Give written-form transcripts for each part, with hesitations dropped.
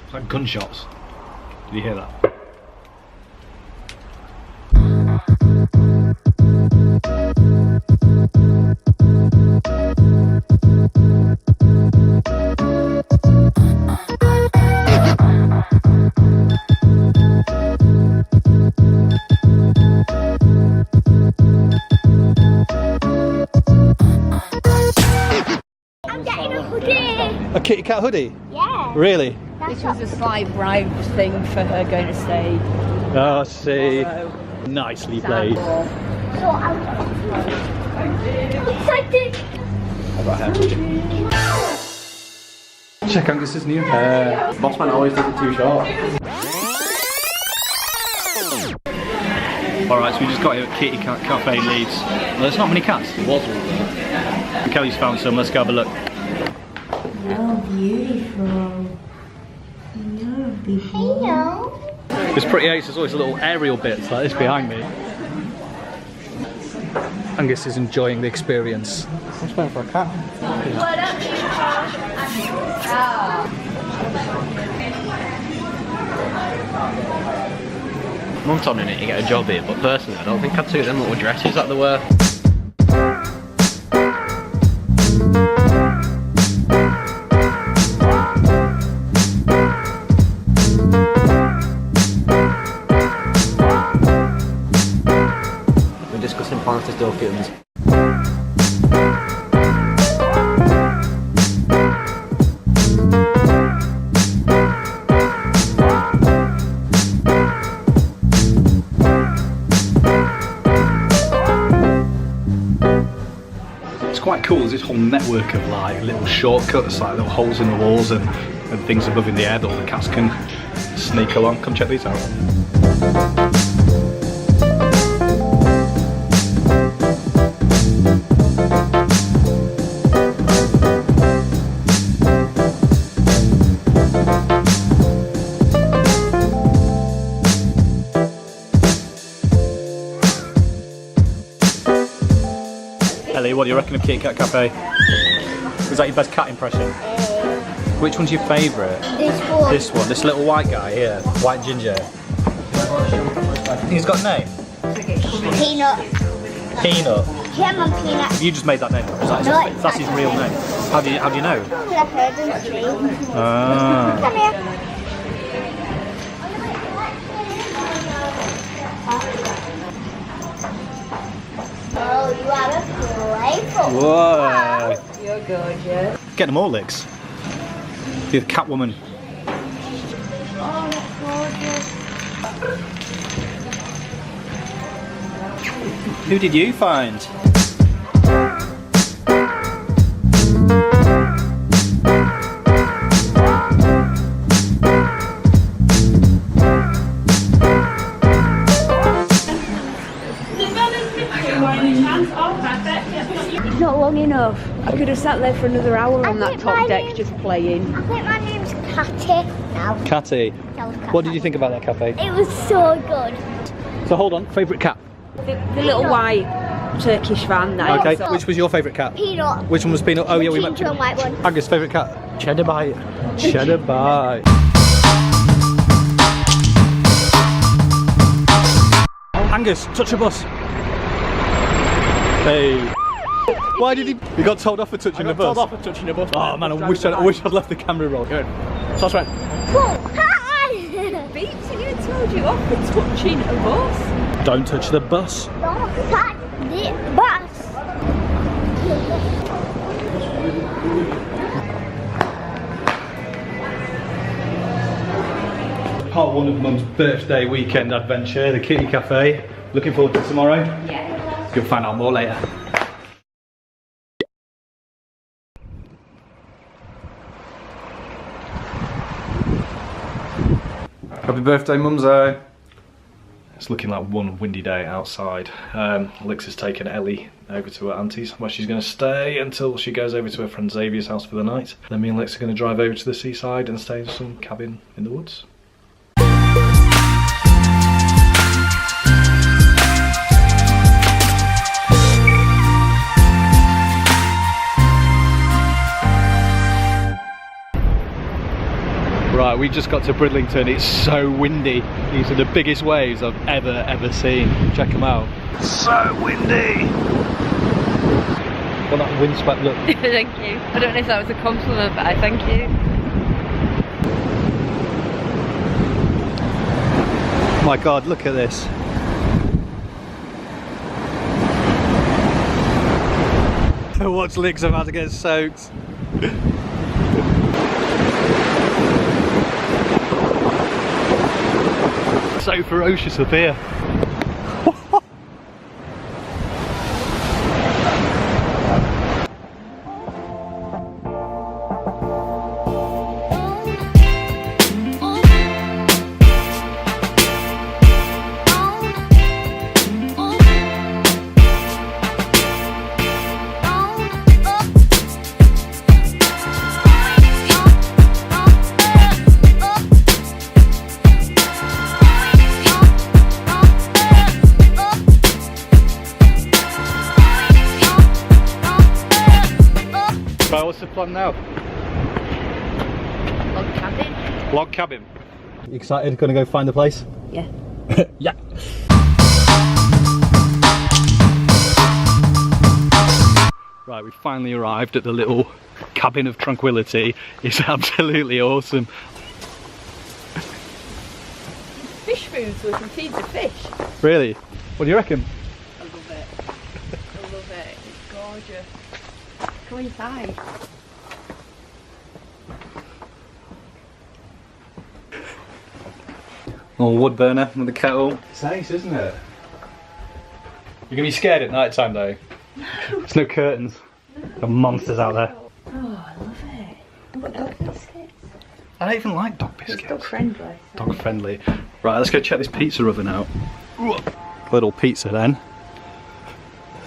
It's like gunshots. Did you hear that? I'm getting a hoodie. A kitty cat hoodie? Yeah. Really? This was a slight bribe thing for her going to stay. Oh, I see. Tomorrow. Nicely played. So I'm excited. How about hair? Check Angus's new hair. Bossman always does it too short. Alright, so we just got here at Kitty Cat Cafe in Leeds. Well, there's not many cats. There was one there. Kelly's found some, let's go have a look. Oh, beautiful. Hello. It's pretty ace, there's always a little aerial bits like this behind me. Angus is enjoying the experience. I'm spending for a cat. Mum told me to get a job here, but personally I don't think I'd suit them little dresses that they wear. We're discussing plans to still kittens. It's quite cool, there's this whole network of like little shortcuts, like little holes in the walls and things above in the air that all the cats can sneak along. Come check these out. Ellie, what do you reckon of Kitty Cat Cafe? Was that your best cat impression? Which one's your favourite? This one. This one, this little white guy here, white ginger. He's got a name? Peanut. Peanut. Jam and peanut. Have you just made that name? Or is that No, that's his real name. How do you know? I've heard of the tree. Ah. Come here. Oh, you are a playful. Whoa. You're gorgeous. Get them all licks. You're the cat woman. Oh, gorgeous. Who did you find? It's not long enough. I could have sat there for another hour on that think top my deck name- just playing. I think my name's Catty. No. Catty. What did you think about that cafe? It was so good. So hold on, favourite cat? The little white Turkish van that Okay, I saw. which was your favourite cat? Peanut. Which one was Peanut? Oh yeah, we went Ginger to and white one. Angus' favourite cat? Cheddar Bite. Cheddar Bite. Angus, touch a bus. Hey. Why did he? He got told off for touching the bus. Told off for touching the bus. Oh man, I wish I'd left the camera roll. Good. That's right. Hi! Beeps, you told you off for touching a bus. Don't touch the bus. Don't touch the bus. Part one of Mum's birthday weekend adventure, the Kitty Cafe. Looking forward to tomorrow. Yeah. You'll find out more later. Happy birthday, Mumsy. It's looking like one windy day outside. Lix has taken Ellie over to her auntie's where she's going to stay until she goes over to her friend Xavier's house for the night. Then me and Lix are going to drive over to the seaside and stay in some cabin in the woods. Right, we just got to Bridlington. It's so windy. These are the biggest waves I've ever seen. Check them out. So windy. Well, that windswept look. Thank you. I don't know if that was a compliment, but I thank you. My God, look at this. Watch Licks about to get soaked. So ferocious up here. Right, what's the plan now? Log cabin. Log cabin. You excited? Gonna go find the place? Yeah. Yeah. Right, we finally arrived at the little cabin of tranquility. It's absolutely awesome. Fish food, so we can feed the fish. Really? What do you reckon? I love it. I love it. It's gorgeous. Go inside. Little wood burner with the kettle. It's nice, isn't it? You're gonna be scared at night time though. There's no curtains. There are monsters out there. Oh, I love it. I've got dog biscuits. I don't even like dog biscuits. It's dog friendly. So. Dog friendly. Right, let's go check this pizza oven out. Little pizza then.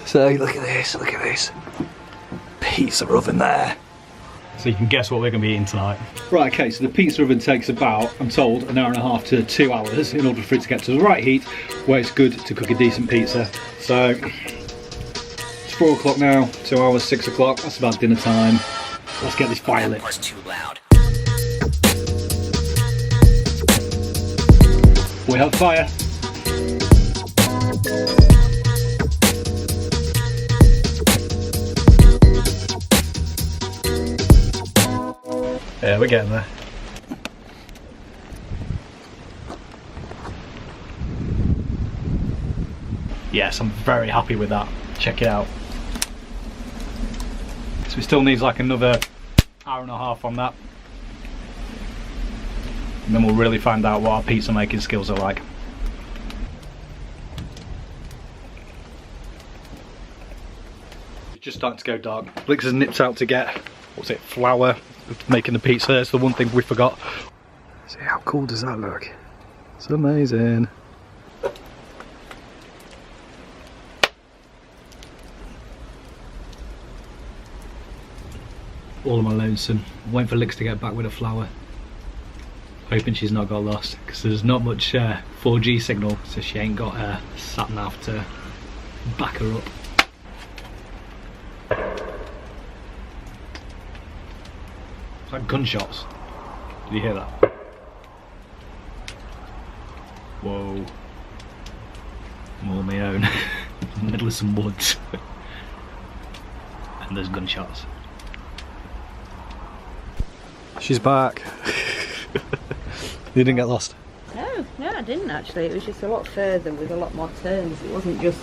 So look at this. Pizza oven there. So you can guess what we're going to be eating tonight. Right, okay, so the pizza oven takes about, I'm told, an hour and a half to 2 hours in order for it to get to the right heat where it's good to cook a decent pizza. So it's 4 o'clock now, 2 hours, 6 o'clock, that's about dinner time. Let's get this fire lit. Was too loud. We have fire. Yeah, we're getting there. Yes, I'm very happy with that. Check it out. So it still needs like another hour and a half on that. And then we'll really find out what our pizza making skills are like. It's just starting to go dark. Blix has nipped out to get, what's it, flour, making the pizza. It's the one thing we forgot. See how cool does that look? It's amazing. All of my lonesome. Waiting for Lix to get back with the flour. Hoping she's not got lost because there's not much 4G signal, so she ain't got a sat nav to back her up. It's like gunshots. Did you hear that? Whoa. I'm all on my own. In the middle of some woods. And there's gunshots. She's back. You didn't get lost? No, I didn't actually. It was just a lot further with a lot more turns. It wasn't just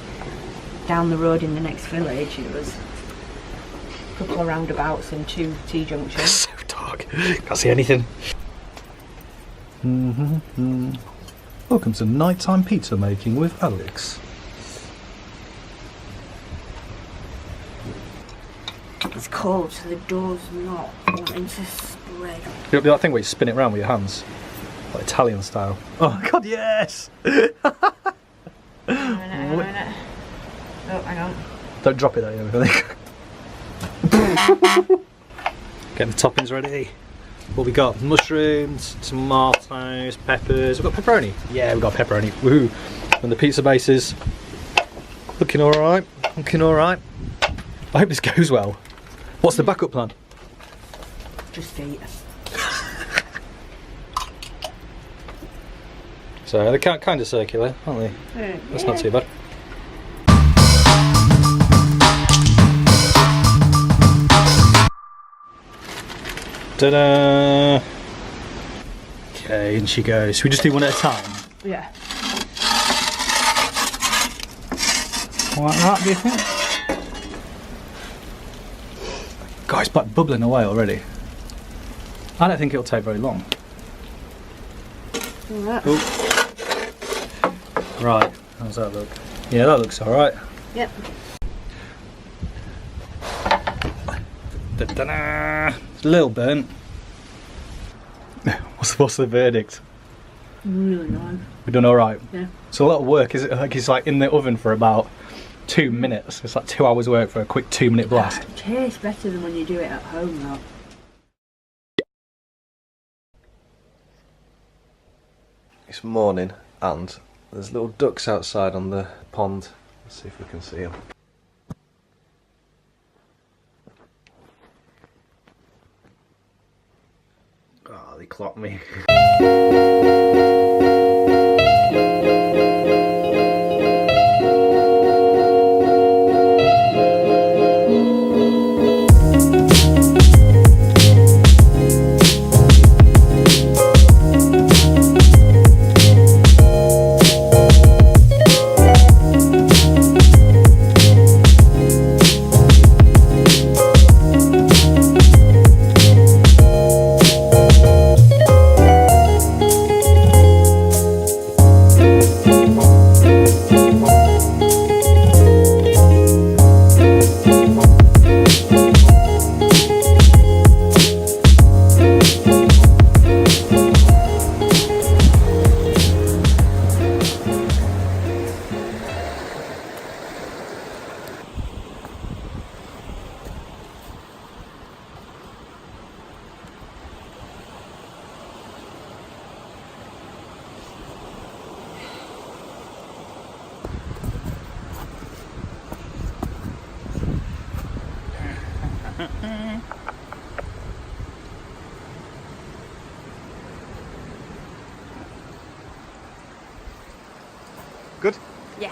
down the road in the next village. It was a couple of roundabouts and 2 T-junctions. So dark. Can't see anything. Welcome to nighttime pizza making with Alex. It's cold, so the door's not wanting to spread. It'll be that thing where you spin it around with your hands. Like Italian style. Oh god, yes! Hang on a minute. Oh, hang on. Don't drop it at you, I think. Getting the toppings ready. What we got? Mushrooms, tomatoes, peppers. We've got pepperoni. Yeah, we've got pepperoni. Woohoo! And the pizza bases. Looking alright. Looking alright. I hope this goes well. What's the backup plan? Just eat. So they're kind of circular, aren't they? That's not too bad. Ta-da! Okay, in she goes. Should we just do one at a time? Yeah. Like that, do you think? God, it's like bubbling away already. I don't think it'll take very long. Alright. Right, how's that look? Yeah, that looks alright. Yep. Da-da-da. It's a little burnt. What's the verdict? Really nice. We've done alright? Yeah. It's a lot of work, is it? Like it's like in the oven for about 2 minutes. It's like 2 hours work for a quick 2-minute blast. It tastes better than when you do it at home though. It's morning and there's little ducks outside on the pond. Let's see if we can see them. Oh, they clocked me. Good? Yeah.